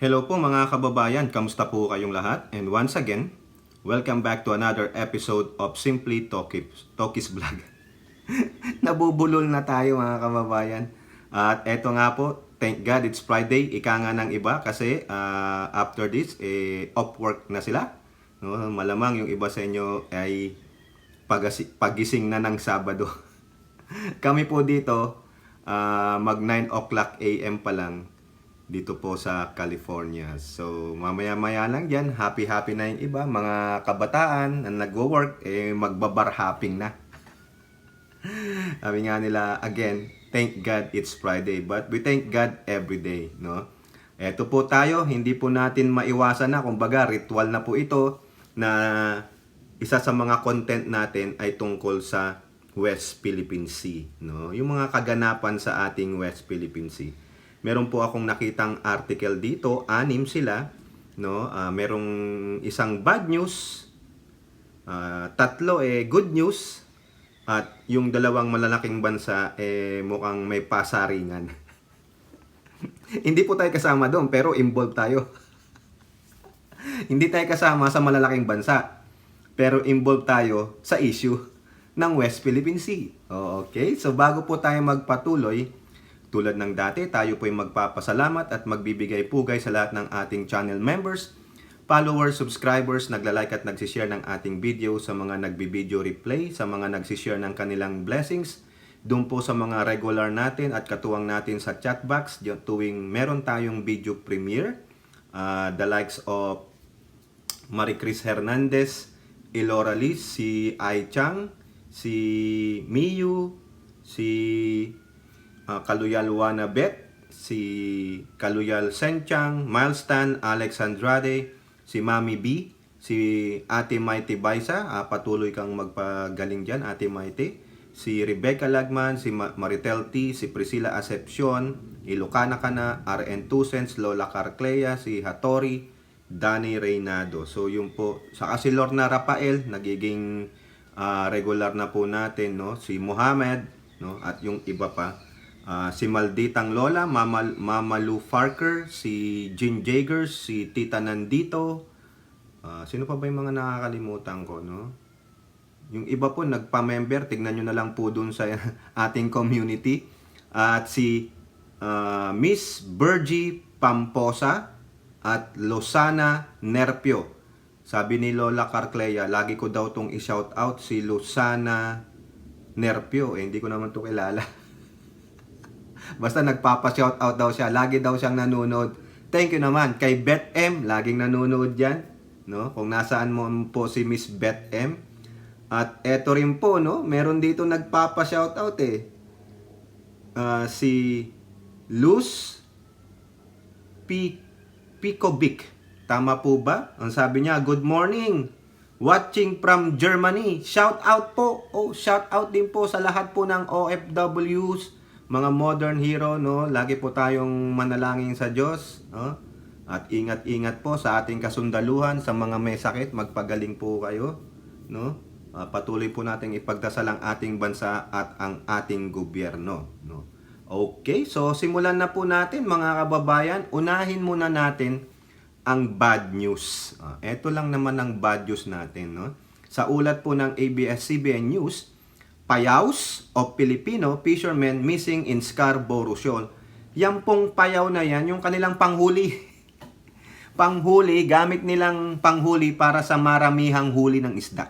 Hello po mga kababayan, kamusta po kayong lahat? And once again, welcome back to another episode of Simply Talkies Vlog. Nabubulol na tayo mga kababayan. At eto nga po, thank God it's Friday, ika nga ng iba kasi after this, off work na sila. No, malamang yung iba sa inyo ay pagising na ng Sabado. Kami po dito, mag 9 o'clock AM pa lang dito po sa California. So, mamaya-maya lang dyan, happy-happy na yung iba. Mga kabataan na nagwo-work, magbabar hopping na. Sabi nga nila, again, thank God it's Friday. But we thank God every day, no? Eto po tayo, hindi po natin maiwasan na. Kumbaga, ritual na po ito na isa sa mga content natin ay tungkol sa West Philippine Sea, no? Yung mga kaganapan sa ating West Philippine Sea. Meron po akong nakitang article dito, 6 sila, no? Merong isang bad news, 3 good news, at yung dalawang malalaking bansa mukhang may pasaringan. Hindi po tayo kasama doon, pero involved tayo. Hindi tayo kasama sa malalaking bansa, pero involved tayo sa issue ng West Philippine Sea. Okay, so bago po tayo magpatuloy, tulad ng dati, tayo po ay magpapasalamat at magbibigay pugay sa lahat ng ating channel members, followers, subscribers, nagla-like at nagsishare ng ating video, sa mga nagbi-video replay, sa mga nagsishare ng kanilang blessings, doon po sa mga regular natin at katuwang natin sa chat box, tuwing meron tayong video premiere, the likes of Marie Chris Hernandez, Elora Liz, si Ai Chang, si Miyu, si Kaluyal Wanabet, si Kaluyal Senchang, Milestan, Alex Andrade, si Mami B, si Ate Mighty Baisa, patuloy kang magpagaling dyan, Ate Mighty, si Rebecca Lagman, si Maritel T, si Priscilla Acepcion, Ilocana Kana, RN Tusens, Lola Carclea, si Hattori, Danny Reynado. So yung po, saka si Lorna Rafael, nagiging regular na po natin, no? Si Mohamed, no? At yung iba pa. Si Malditang Lola, Mama Lou Farker, si Jean Jagers, si Tita Nandito. Sino pa ba yung mga nakakalimutan ko, no? Yung iba po nagpa-member, tignan nyo na lang po dun sa ating community. At si Miss Bergie Pamposa at Losana Nerpio. Sabi ni Lola Carclea, lagi ko daw tong i-shout out si Losana Nerpio. Hindi ko naman to kilala. Basta nagpapa-shoutout daw siya. Lagi daw siyang nanonood. Thank you naman kay Beth M. Laging nanonood yan, no? Kung nasaan mo po si Miss Beth M. At eto rin po, no? Meron dito nagpapa-shoutout si Luz Picovic. Tama po ba? Ang sabi niya, good morning. Watching from Germany. Shout out po. Shout out din po sa lahat po ng OFWs. Mga modern hero, no? Lagi po tayong manalangin sa Diyos, no? At ingat-ingat po sa ating kasundaluhan, sa mga may sakit, magpagaling po kayo, no? Patuloy po nating ipagdasal ang ating bansa at ang ating gobyerno, no? Okay, so simulan na po natin mga kababayan. Unahin muna natin ang bad news. Ito lang naman ang bad news natin, no? Sa ulat po ng ABS-CBN News, payaws of Filipino fishermen missing in Scarborough Shoal. Yan pong payaw na yan, yung kanilang panghuli. Panghuli, gamit nilang panghuli para sa maramihang huli ng isda,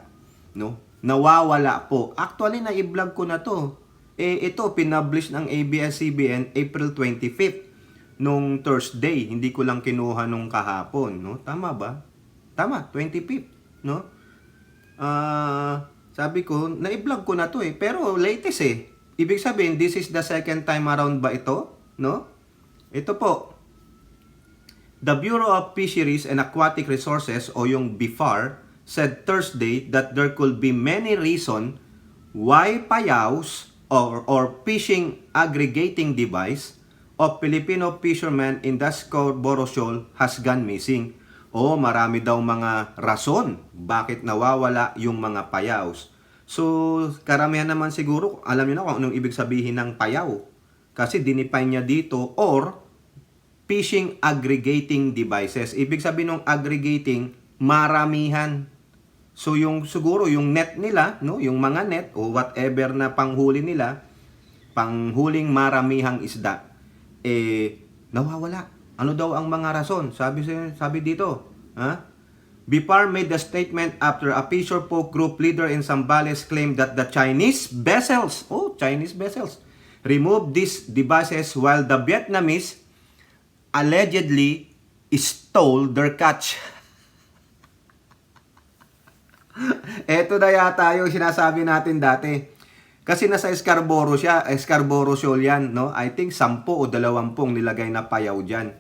no? Nawawala po. Actually, na-i-vlog ko na to. Ito, pinublish ng ABS-CBN April 25th, nung Thursday. Hindi ko lang kinuha nung kahapon, no? Tama ba? Tama, 25th, no? Sabi ko, na-i-vlog ko na to pero latest Ibig sabihin, this is the second time around ba ito? No? Ito po. The Bureau of Fisheries and Aquatic Resources o yung BIFAR said Thursday that there could be many reasons why payaws or fishing aggregating device of Filipino fishermen in the Scarborough Shoal has gone missing. Marami daw mga rason bakit nawawala yung mga payaws. So, karamihan naman siguro, alam niyo na kung anong ibig sabihin ng payaw. Kasi dinipine niya dito, or fishing aggregating devices. Ibig sabihin ng aggregating, maramihan. So yung siguro yung net nila, no, yung mga net o whatever na panghuli nila, panghuling maramihang isda, nawawala. Ano daw ang mga rason? Sabi dito, ha? BIPAR made the statement after a fisher folk group leader in Zambales claimed that the Chinese vessels, removed these devices while the Vietnamese allegedly stole their catch. Ito na yata yung sinasabi natin dati. Kasi nasa Scarborough Shoal yan, no? I think 10 o 20 nilagay na payaw dyan.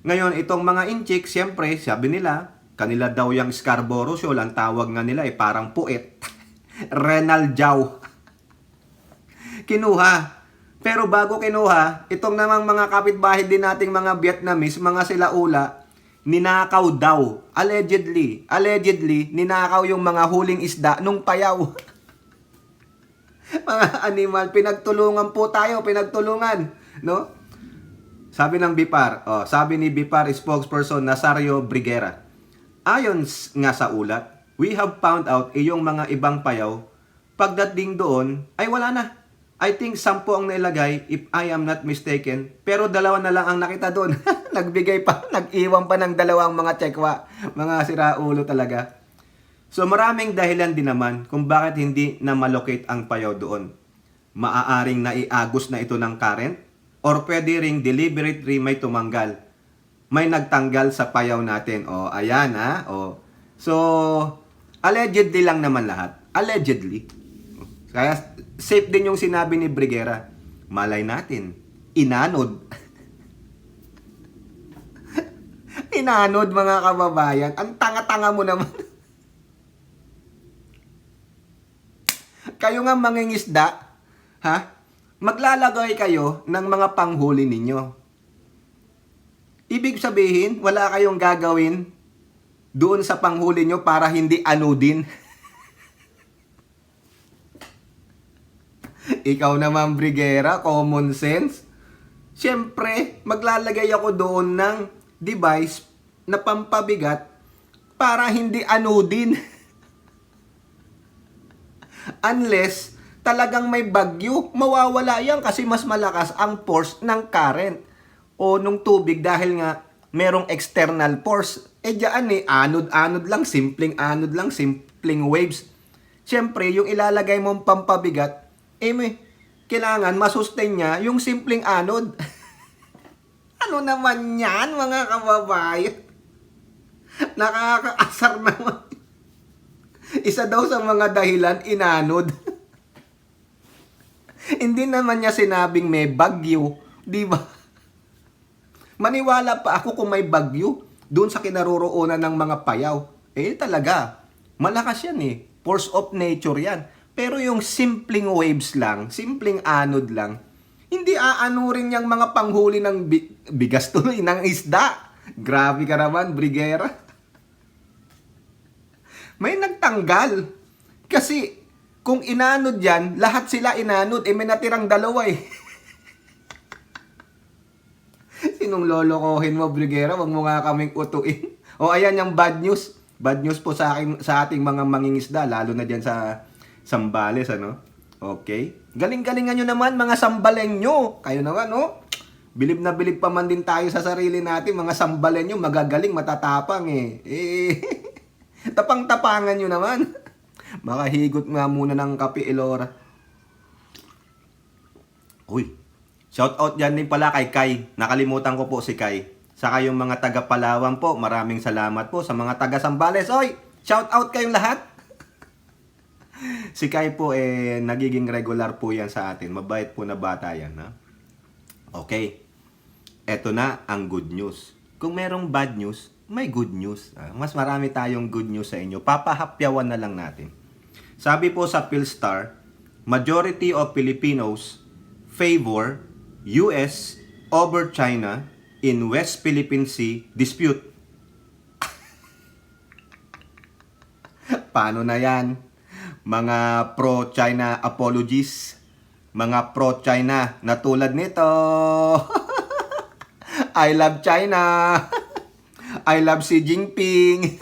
Ngayon, itong mga inchik, siyempre, sabi nila, kanila daw yung Scarborough Shoal, ang tawag nga nila ay parang puet. Renal Jiao. Kinuha. Pero bago kinuha, itong namang mga kapitbahay din nating mga Vietnamese, mga silaula, ninakaw daw. Allegedly, ninakaw yung mga huling isda nung payaw. Mga animal, pinagtulungan po tayo, no? Sabi ng BIPAR, sabi ni BIPAR spokesperson Nazario Briguera, ayon nga sa ulat, we have found out yung mga ibang payaw, pagdating doon, ay wala na. I think 10 ang nailagay, if I am not mistaken, pero 2 na lang ang nakita doon. Nag-iwan pa ng 2 mga tsekwa, mga siraulo talaga. So maraming dahilan din naman kung bakit hindi na malocate ang payaw doon. Maaaring naiagos na ito ng current, or pwede ring deliberately may tumanggal. May nagtanggal sa payaw natin. Ayan ha. So, allegedly lang naman lahat. Allegedly. Kaya safe din yung sinabi ni Briguera. Malay natin. Inanod. Inanod mga kababayan. Ang tanga-tanga mo naman. Kayo nga mangingisda, ha? Maglalagay kayo ng mga panghuli ninyo. Ibig sabihin, wala kayong gagawin doon sa panghuli nyo para hindi anudin. Ikaw naman, Briguera, common sense. Siyempre, maglalagay ako doon ng device na pampabigat para hindi anudin. Unless talagang may bagyo, mawawala yan kasi mas malakas ang force ng current o nung tubig dahil nga merong external force. Diyan anod-anod lang, simpleng anod lang, simpleng waves. Siyempre, yung ilalagay mong pampabigat, kailangan masustain niya yung simpleng anod. Ano naman yan, mga kababayan? Nakakaasar naman. Isa daw sa mga dahilan, inanod. Hindi naman niya sinabing may bagyo, di ba? Maniwala pa ako kung may bagyo doon sa kinaroroonan ng mga payaw. Talaga, malakas yan Force of nature yan. Pero yung simpleng waves lang, simpleng anod lang, hindi aanurin yung mga panghuli ng bigas tuloy, ng isda. Grabe ka naman, Briguera. May nagtanggal. Kasi, kung inanod yan, lahat sila inanod. May natirang 2 Sinong lolokohin mo, Briguera? Wag mo nga kaming utuin. Ayan yung bad news. Bad news po sa ating mga mangingisda, lalo na dyan sa Zambales, Okay? Galing-galingan nyo naman, mga Sambalenyo. Kayo naman, Bilib na bilib pa man din tayo sa sarili natin, mga Sambalenyo, magagaling, matatapang Tapang-tapangan nyo naman. Makahigot nga muna ng kape, Elora. Uy, shout out dyan din pala kay Kai. Nakalimutan ko po si Kai. Saka yung mga taga Palawan po, maraming salamat po sa mga taga Zambales. Oy, shout out kayong lahat. Si Kai po nagiging regular po yan sa atin. Mabait po na bata yan. Okay, eto na ang good news. Kung merong bad news, may good news. Mas marami tayong good news sa inyo. Papahapyawan na lang natin. Sabi po sa PhilStar, majority of Filipinos favor US over China in West Philippine Sea dispute. Paano na yan? Mga pro-China apologies, mga pro-China na tulad nito. I love China. I love Xi Jinping.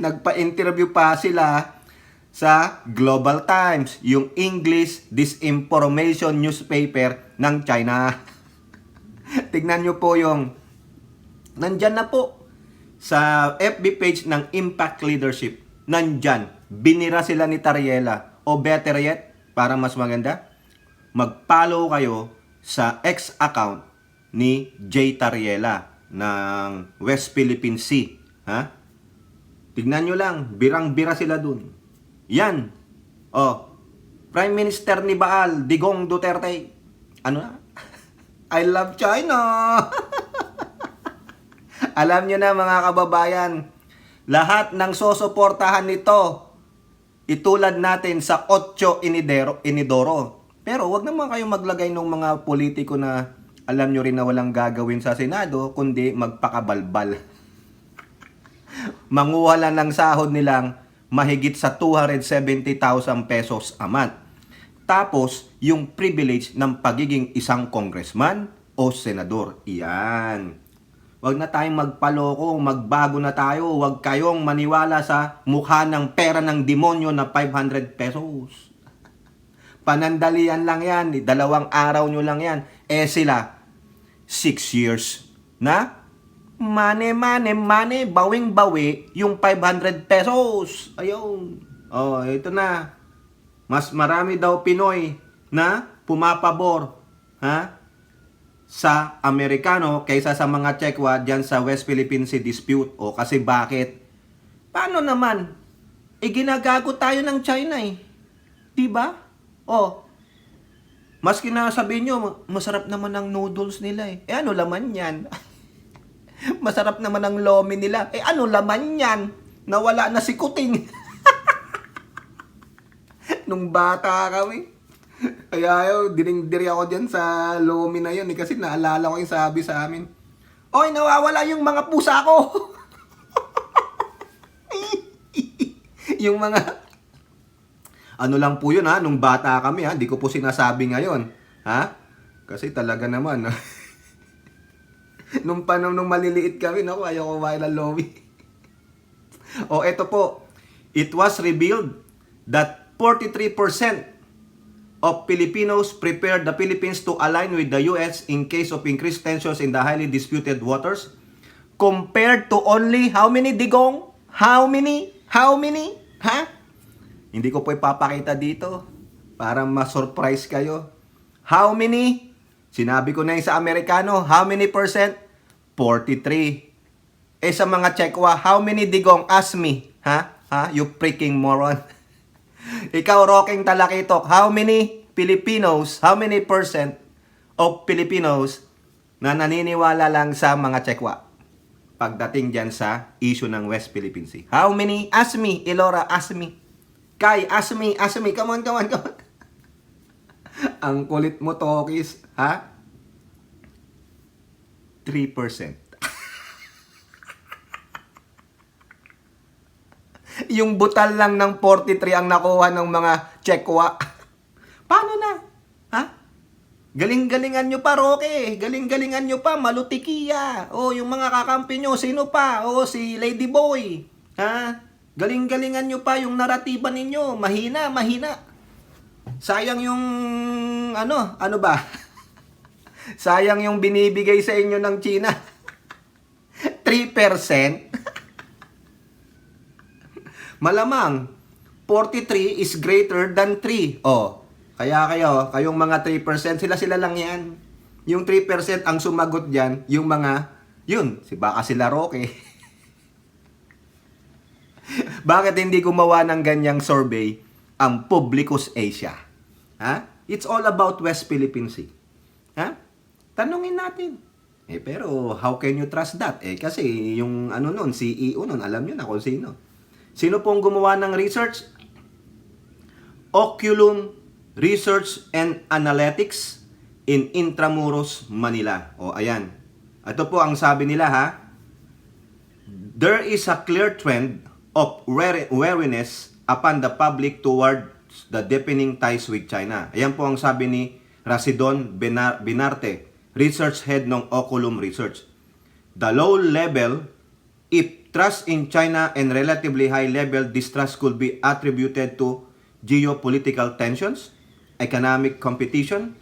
Nagpa-interview pa sila sa Global Times, yung English disinformation newspaper ng China. Tignan nyo po yung nandyan na po sa FB page ng Impact Leadership. Nandyan, binira sila ni Tariela. O better yet, para mas maganda, mag-follow kayo sa X account ni J. Tariela ng West Philippine Sea. Ha? Tignan nyo lang, birang-bira sila dun. Yan. Oh, Prime Minister ni Baal, Digong Duterte. Ano na? I love China. Alam nyo na mga kababayan, lahat ng susuportahan nito, itulad natin sa 8 inidoro. Pero wag naman kayong maglagay ng mga politiko na alam nyo rin na walang gagawin sa Senado, kundi magpakabalbal. Manguha lang ng sahod nilang mahigit sa 270,000 pesos a month. Tapos, yung privilege ng pagiging isang congressman o senador. Iyan. Huwag na tayong magpaloko, magbago na tayo. Huwag kayong maniwala sa mukha ng pera ng demonyo na 500 pesos. Panandalian lang yan. 2 araw nyo lang yan. Eh sila, 6 years na mane, bawing-bawi yung 500 pesos. Ayun. Oh, ito na. Mas marami daw Pinoy na pumapabor, ha? Sa Amerikano kaysa sa mga Chekwa dyan sa West Philippine Sea dispute. O kasi bakit? Paano naman? Ginagago tayo ng China eh. Diba? O, maski na sabihin nyo, masarap naman ang noodles nila eh. Ano laman yan? Masarap naman ang lomi nila. Ano laman yan? Nawala na si Kuting. Nung bata kami. Kaya dining-diri ako dyan sa lomi na yun. Kasi naalala ko yung sabi sa amin. Oy, nawawala yung mga pusa ko. Yung mga... Ano lang po yun ha, nung bata kami ha. Hindi ko po sinasabi ngayon. Ha? Kasi talaga naman. Nung panahon nung maliliit kami, naku, ayaw ko kumain ng lomi. O eto po. It was revealed that 43% of Filipinos prepared the Philippines to align with the US in case of increased tensions in the highly disputed waters, compared to only how many, Digong? How many? Ha? Hindi ko po ipapakita dito para ma-surprise kayo. How many? Sinabi ko na yung sa Amerikano, how many percent? 43. Sa mga Chekwa, how many, Digong? Ask me. Ha? You freaking moron. Ikaw, Roking Talakitok, how many Filipinos, how many percent of Filipinos na naniniwala lang sa mga Chekwa pagdating dyan sa issue ng West Philippine Sea? How many? Ask me, Elora, ask me. Kai, ask me. Come on. Ang kulit mo, Tokis, ha? 3%. Yung butal lang ng 43 ang nakuha ng mga Chekwa. Paano na? Ha? Galing-galingan nyo pa, Roque. Galing-galingan nyo pa, Malutikia. O, yung mga kakampi nyo, sino pa? O, si Ladyboy. Ha? Galing-galingan nyo pa yung naratiba ninyo. Mahina. Sayang yung, ano ba? Sayang yung binibigay sa inyo ng China. 3%. Malamang, 43 is greater than 3. O, kaya kayong mga 3%, sila lang yan. Yung 3% ang sumagot dyan, yung mga, baka sila Roque. Bakit hindi gumawa ng ganyang survey ang Publicus Asia? Ha? It's all about West Philippine Sea. Ha? Tanungin natin. Pero how can you trust that? Kasi yung CEO nun, alam nyo na kung sino. Sino pong gumawa ng research? Oculum Research and Analytics in Intramuros, Manila. O, ayan. Ito po ang sabi nila ha. There is a clear trend of wariness upon the public towards the deepening ties with China. Ayan po ang sabi ni Rasidon Binarte, research head ng Oculum Research. The low level, if trust in China and relatively high level distrust could be attributed to geopolitical tensions, economic competition,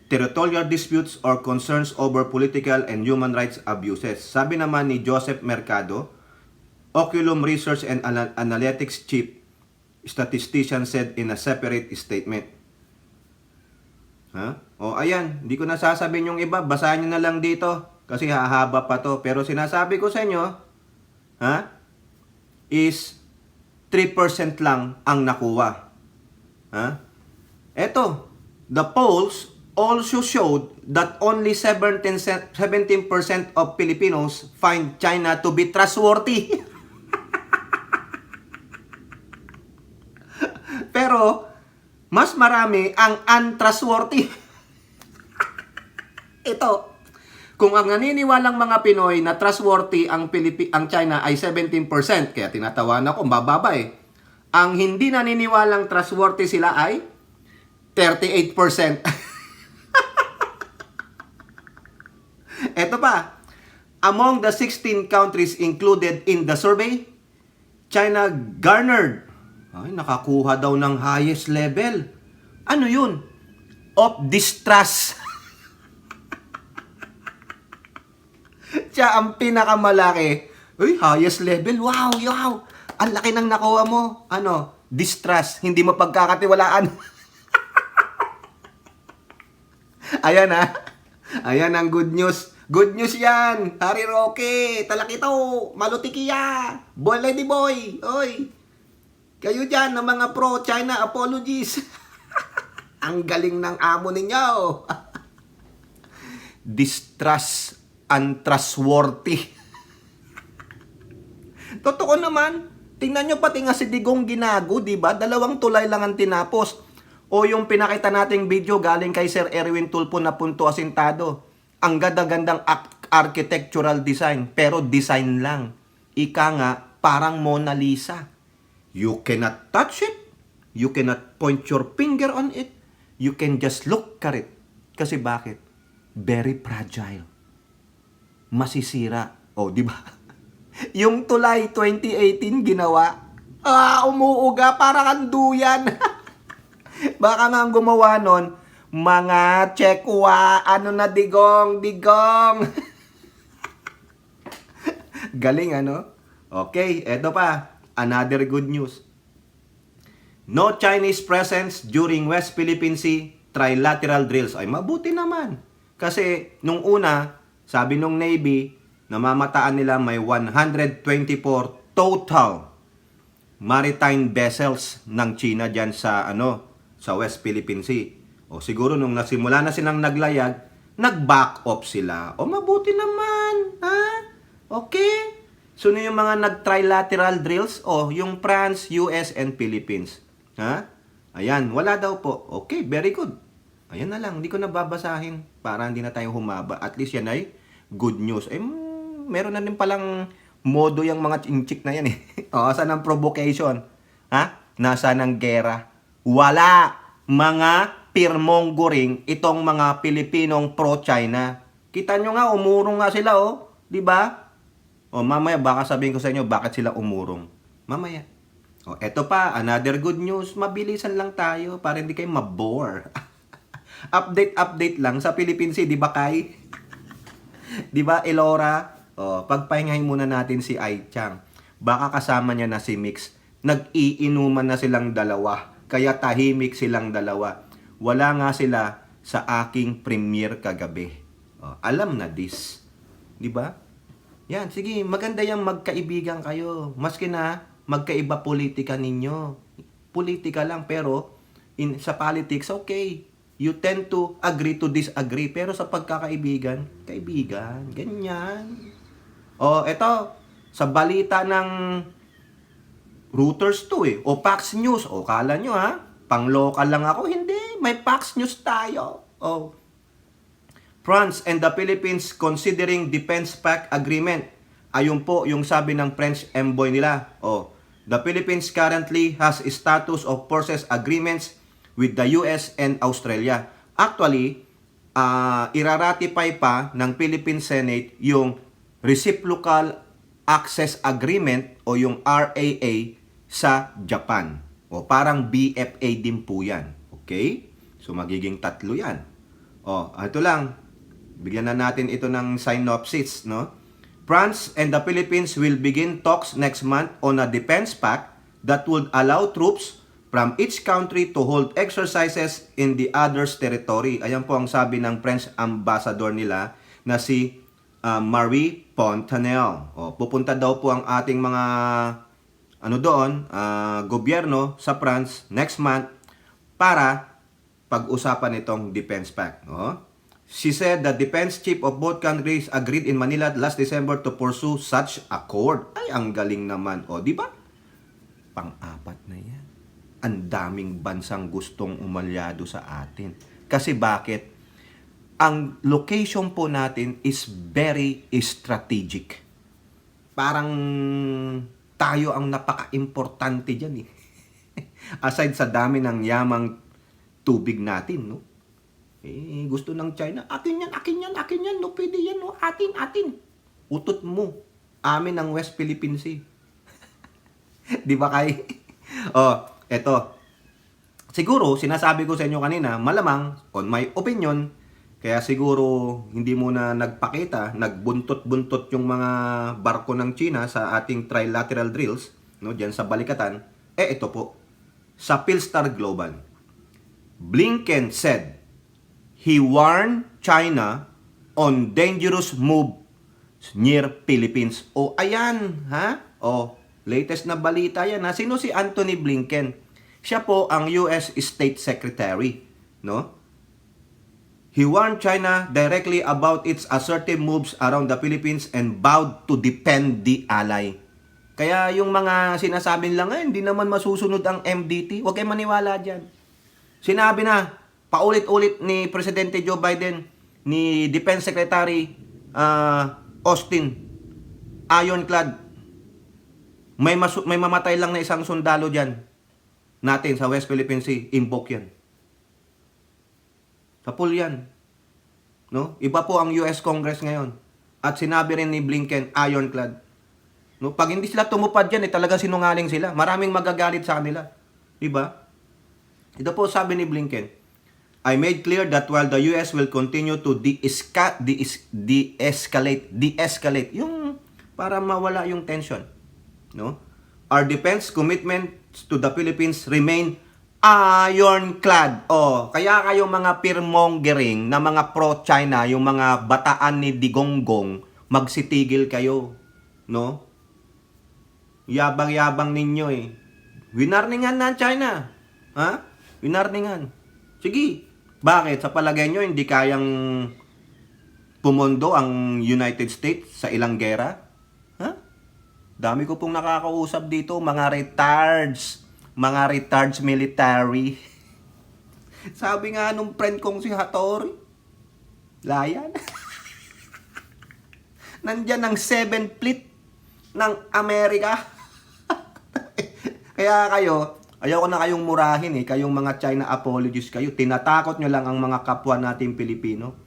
territorial disputes, or concerns over political and human rights abuses. Sabi naman ni Joseph Mercado, Oculum Research and Analytics Chief Statistician said in a separate statement. O ayan, hindi ko na sasabihin yung iba, basahin nyo na lang dito kasi hahaba pa to. Pero sinasabi ko sa inyo, is 3% lang ang nakuha. Eto, the polls also showed that only 17% of Filipinos find China to be trustworthy. Pero, mas marami ang untrustworthy. Ito, kung ang naniniwalang mga Pinoy na trustworthy ang China ay 17%, kaya tinatawanan ako, mababa eh. Ang hindi naniniwalang trustworthy sila ay 38%. Ito pa, among the 16 countries included in the survey, China garnered, nakakuha daw ng highest level. Ano yun? Of distrust. Siya ang pinakamalaki. Highest level. Wow, wow. Ang laki ng nakuha mo. Distrust. Hindi mo pagkakatiwalaan. Ayan Ayan ang good news. Good news yan. Hari Roque. Talakito. Malutikiya. Boy lady boy. Oy. Kayo dyan ng mga pro-China apologies. Ang galing ng amo ninyo. Distrust, untrustworthy. Totoo naman. Tingnan nyo pati nga si Digong Ginago, diba? 2 tulay lang ang tinapos. O yung pinakita nating video galing kay Sir Erwin Tulfo na punto asintado. Ang ganda-gandang architectural design, pero design lang. Ika nga, parang Mona Lisa. You cannot touch it. You cannot point your finger on it. You can just look at it. Kasi bakit? Very fragile. Masisira. Di ba? Yung tulay 2018 ginawa. Umuuga parang anduyan. Baka nga ang gumawa nun, mga Chekwa, digong. Galing, Okay, eto pa. Another good news. No Chinese presence during West Philippine Sea trilateral drills. Ay, mabuti naman. Kasi, nung una, sabi nung Navy, namamataan nila may 124 total maritime vessels ng China dyan sa, sa West Philippine Sea. O siguro nung nasimula na silang naglayag, nag-back off sila. Mabuti naman. Okay. So, yung mga nag-trilateral drills, yung France, US, and Philippines. Ayan, wala daw po. Okay, very good. Ayan na lang, hindi ko na babasahin para hindi na tayo humaba. At least yan ay good news. Meron na din palang modo yung mga chinchik na yan eh. Saan ang provocation? Nasaan ang gera? Wala. Mga pirmonggoring itong mga Pilipinong pro-China. Kita nyo nga, umurong nga sila di ba? Mamaya baka sabihin ko sa inyo bakit sila umurong. Mamaya. Eto pa, another good news. Mabilisan lang tayo para hindi kayo mabore. Update lang sa Philippine Sea, di ba Kai? Di ba Elora? Pagpahingahin muna natin si Ai Chang. Baka kasama niya na si Mix. Nag-iinuman na silang dalawa. Kaya tahimik silang dalawa. Wala nga sila sa aking premiere kagabi. Alam na this. Di ba? Yan, sige, maganda yung magkaibigan kayo. Maski na magkaiba politika ninyo. Politika lang, pero sa politics, okay. You tend to agree to disagree. Pero sa pagkakaibigan, kaibigan, ganyan. Eto, sa balita ng Reuters to o Fox News. Kala nyo pang-local lang ako. Hindi, may Fox News tayo. France and the Philippines considering defense pact agreement. Ayun po yung sabi ng French envoy nila. The Philippines currently has a status of forces agreements with the US and Australia. Actually, iraratify pa ng Philippine Senate yung Reciprocal Access Agreement o yung RAA sa Japan. O parang BFA din po yan. Okay? So magiging 3 yan. O, ito lang. Bigyan na natin ito ng synopsis, no? France and the Philippines will begin talks next month on a defense pact that would allow troops from each country to hold exercises in the other's territory. Ayan po ang sabi ng French ambassador nila na si Marie Fontanelle. O, pupunta daw po ang ating mga gobyerno sa France next month para pag-usapan itong defense pact. O? She said the defense chief of both countries agreed in Manila last December to pursue such accord. Ay, ang galing naman. O, di ba? Pang-apat na yan. Ang daming bansang gustong umalyado sa atin. Kasi bakit? Ang location po natin is very strategic. Parang tayo ang napaka-importante dyan eh. Aside sa dami ng yamang tubig natin, no? Eh, gusto ng China, akin yan, no, pwede yan, no, atin. Utot mo, amin ang West Philippine Sea. Di ba kay? Eto. Siguro, sinasabi ko sa inyo kanina, malamang, on my opinion, kaya siguro hindi muna nagpakita, nagbuntot-buntot yung mga barko ng China sa ating trilateral drills, no, diyan sa Balikatan. Ito po, sa Philstar Global. Blinken said, he warned China on dangerous move near Philippines. O, ayan, ha? O, latest na balita yan, ha? Sino si Antony Blinken? Siya po ang US State Secretary, no? He warned China directly about its assertive moves around the Philippines and vowed to defend the ally. Kaya yung mga sinasabi lang, hindi naman masusunod ang MDT, huwag kayong maniwala dyan. Sinabi na, paulit-ulit ni Presidente Joe Biden, ni Defense Secretary Austin, ironclad, may mamatay lang na isang sundalo dyan natin sa West Philippine Sea, invoke yan. Sa pool yan. No? Iba po ang US Congress ngayon. At sinabi rin ni Blinken, ironclad. No? Pag hindi sila tumupad yan, talaga sinungaling sila. Maraming magagalit sa kanila. Diba? Ito po sabi ni Blinken, I made clear that while the US will continue to de-escalate, yung para mawala yung tension, no? Our defense commitments to the Philippines remain ironclad. Kaya kayo mga peer-mongering na mga pro-China, yung mga bataan ni Digonggong, magsitigil kayo, no? Yabang-yabang ninyo eh. Winarningan na China. Ha? Winarningan. Sige. Bakit? Sa palagay nyo, hindi kayang pumondo ang United States sa ilang gera? Ha? Dami ko pong nakakausap dito, mga retards military. Sabi nga nung friend kong si Hattori, layan. Nandyan ang 7th fleet ng Amerika. Kaya kayo, ayaw ko na kayong murahin eh. Kayong mga China apologists kayo. Tinatakot nyo lang ang mga kapwa nating Pilipino.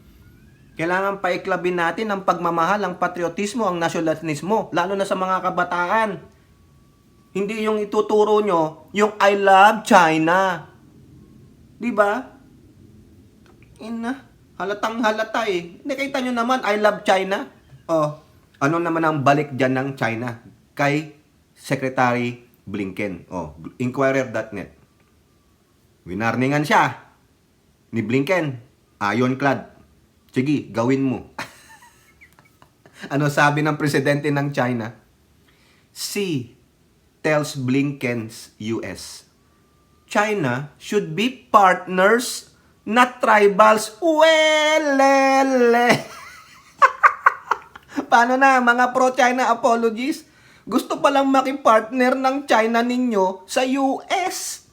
Kailangan paiklabin natin ang pagmamahal, ang patriotismo, ang nasyonalismo. Lalo na sa mga kabataan. Hindi yung ituturo nyo, yung I love China. Diba? Halatang halata eh. Nakita nyo naman, I love China. Ano naman ang balik dyan ng China? Kay Secretary Blinken. Inquirer.net. Winarningan siya ni Blinken. Ironclad. Sige, gawin mo. Ano sabi ng presidente ng China? Xi tells Blinken's US, China should be partners, not tribals. Welele. Paano na, mga pro-China apologies? Gusto palang makipartner ng China ninyo sa US.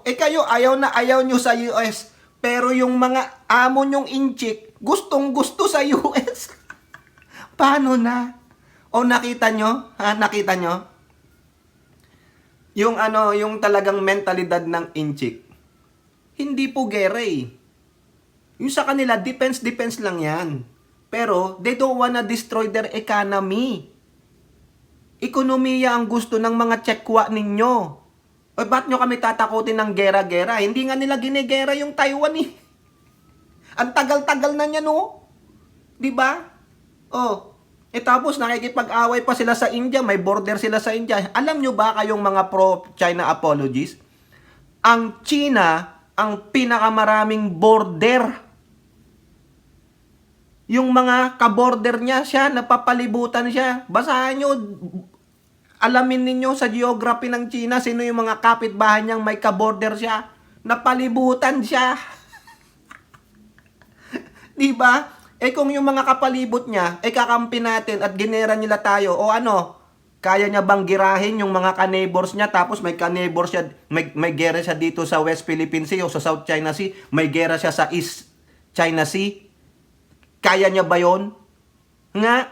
Kayo ayaw na ayaw nyo sa US. Pero yung mga amo nyong inchik, gustong-gusto sa US. Paano na? Nakita nyo? Nakita nyo? Yung talagang mentalidad ng inchik. Hindi po gere. Yung sa kanila, defense lang yan. Pero, they don't wanna destroy their economy. Ekonomiya ang gusto ng mga tsekwa ninyo. O ba't nyo kami tatakutin ng gera-gera? Hindi nga nila ginegera yung Taiwan eh. Ang tagal-tagal na niya, no? Diba? Oh, tapos nakikipag-away pa sila sa India, may border sila sa India. Alam nyo ba kayong mga pro-China apologies? Ang China, ang pinakamaraming border. Yung mga kaborder niya, siya, napapalibutan siya. Basahin nyo, alamin ninyo sa geography ng China, sino yung mga kapitbahay niyang may kaborder siya. Napalibutan siya. Diba? Kung yung mga kapalibot niya, kakampi natin at ginera nila tayo, o ano, kaya niya bang girahin yung mga ka-neighbors niya, tapos may ka-neighbors siya, may gera siya dito sa West Philippine Sea o sa South China Sea, may gera siya sa East China Sea? Kaya niya ba yon? Nga,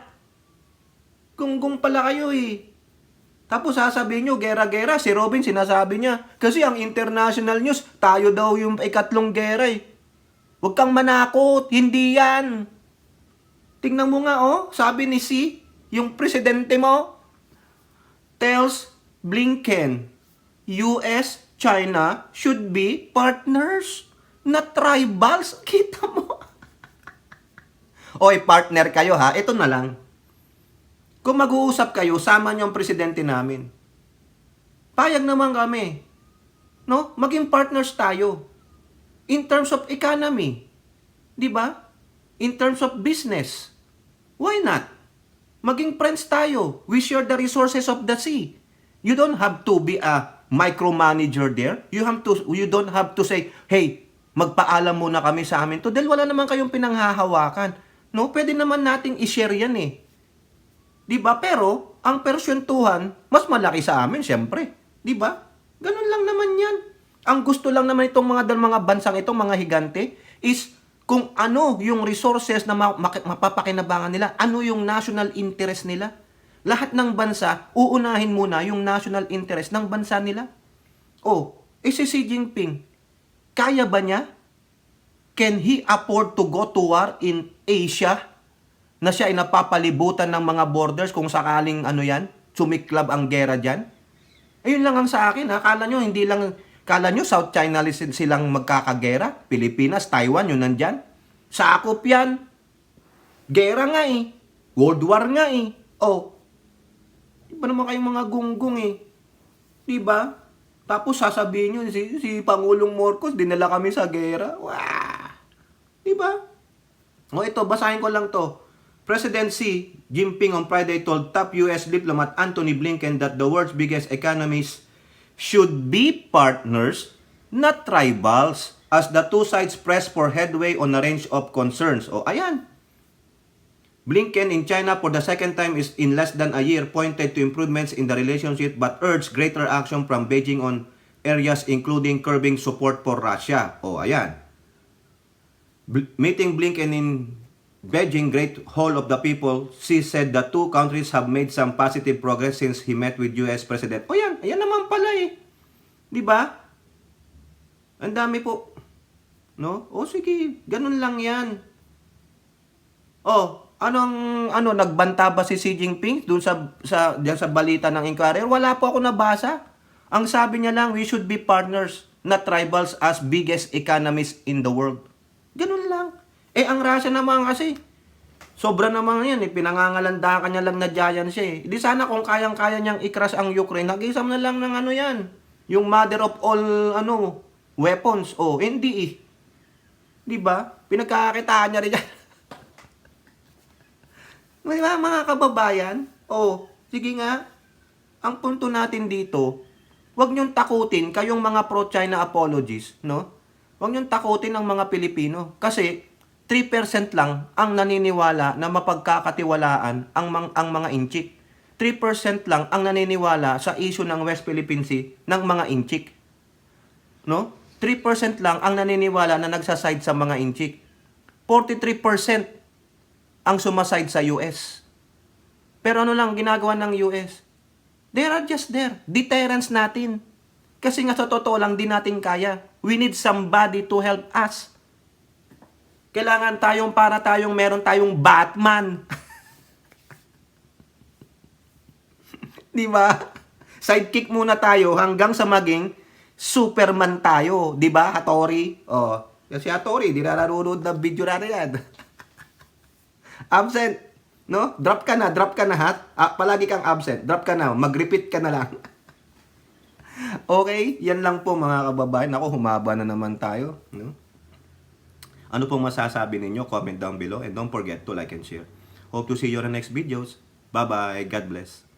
gunggong pala kayo eh. Tapos sasabihin nyo, gera-gera, si Robin sinasabi niya, kasi ang international news, tayo daw yung ikatlong gera eh. Huwag kang manakot, hindi yan. Tingnan mo nga, oh, sabi ni Xi, yung presidente mo, tells Blinken, US, China should be partners, not rivals. Kita mo? Oy, partner kayo ha, ito na lang. Kung mag-uusap kayo, sama niyo ang presidente namin. Payag naman kami. No? Maging partners tayo. In terms of economy. Di ba? In terms of business. Why not? Maging friends tayo. We share the resources of the sea. You don't have to be a micromanager there. You don't have to say, hey, magpaalam muna kami sa amin to. Dahil wala naman kayong pinanghahawakan. No? Pwede naman nating i-share yan eh. Diba? Pero, ang persyentuhan, mas malaki sa amin, syempre. Diba? Ganun lang naman yan. Ang gusto lang naman itong mga bansang itong mga higante is kung ano yung resources na mapapakinabangan nila, ano yung national interest nila. Lahat ng bansa, uunahin muna yung national interest ng bansa nila. Oh, si Xi Jinping, kaya ba niya? Can he afford to go to war in Asia na siya ay napapalibutan ng mga borders kung sakaling ano yan, sumiklab ang gera dyan? Ayun lang ang sa akin, ha? Kala nyo South China silang magkakagera? Pilipinas, Taiwan, yun nandyan? Sakop yan. Gera nga eh. World War nga eh. Oh. Di ba naman kayong mga gunggong eh? Di ba? Tapos sasabihin nyo, si Pangulong Marcos, dinala kami sa gera. Wah! Di ba? O ito, basahin ko lang to. President Xi Jinping on Friday told top US diplomat Antony Blinken that the world's biggest economies should be partners, not rivals, as the two sides press for headway on a range of concerns. O, ayan. Blinken in China for the second time is in less than a year pointed to improvements in the relationship but urged greater action from Beijing on areas including curbing support for Russia. O, ayan. Meeting Blinken in Beijing, Great Hall of the People, Xi said the two countries have made some positive progress since he met with US President. O yan, ayan naman pala eh. Di ba? Ang dami po. No? O sige, ganun lang yan. O, nagbanta ba si Xi Jinping dun diyan sa balita ng Inquirer? Wala po ako nabasa. Ang sabi niya lang, we should be partners, not rivals as biggest economies in the world. Ganun lang. Ang Russia naman kasi, sobra naman yan eh. Pinangangalandakan niya lang na giant siya eh. Di sana kung kayang-kaya niyang i-crush ang Ukraine, nag-isam na lang ng ano yan. Yung mother of all, weapons. Oh, hindi eh. Di ba? Pinagkakakitaan niya rin yan. Di ba, mga kababayan? Oh, sige nga. Ang punto natin dito, huwag niyong takutin kayong mga pro-China apologists, no? Huwag niyong takutin ang mga Pilipino. Kasi, 3% lang ang naniniwala na mapagkakatiwalaan ang mga inchik. 3% lang ang naniniwala sa issue ng West Philippine Sea ng mga inchik. No? 3% lang ang naniniwala na nagsaside sa mga inchik. 43% ang sumaside sa US. Pero ano lang ginagawa ng US? They are just there. Deterrence natin. Kasi nga sa totoo lang di natin kaya. We need somebody to help us. Kailangan tayong meron tayong Batman. Di ba? Sidekick muna tayo hanggang sa maging Superman tayo. Di ba, Hattori? Oh, kasi Hattori, di na nanonood ng video na yan. Absent. No? Drop ka na ha. Palagi kang absent. Drop ka na. Mag-repeat ka na lang. Okay? Yan lang po mga kababayan. Ako, humaba na naman tayo. No? Ano pong masasabi ninyo? Comment down below. And don't forget to like and share. Hope to see you on the next videos. Bye-bye. God bless.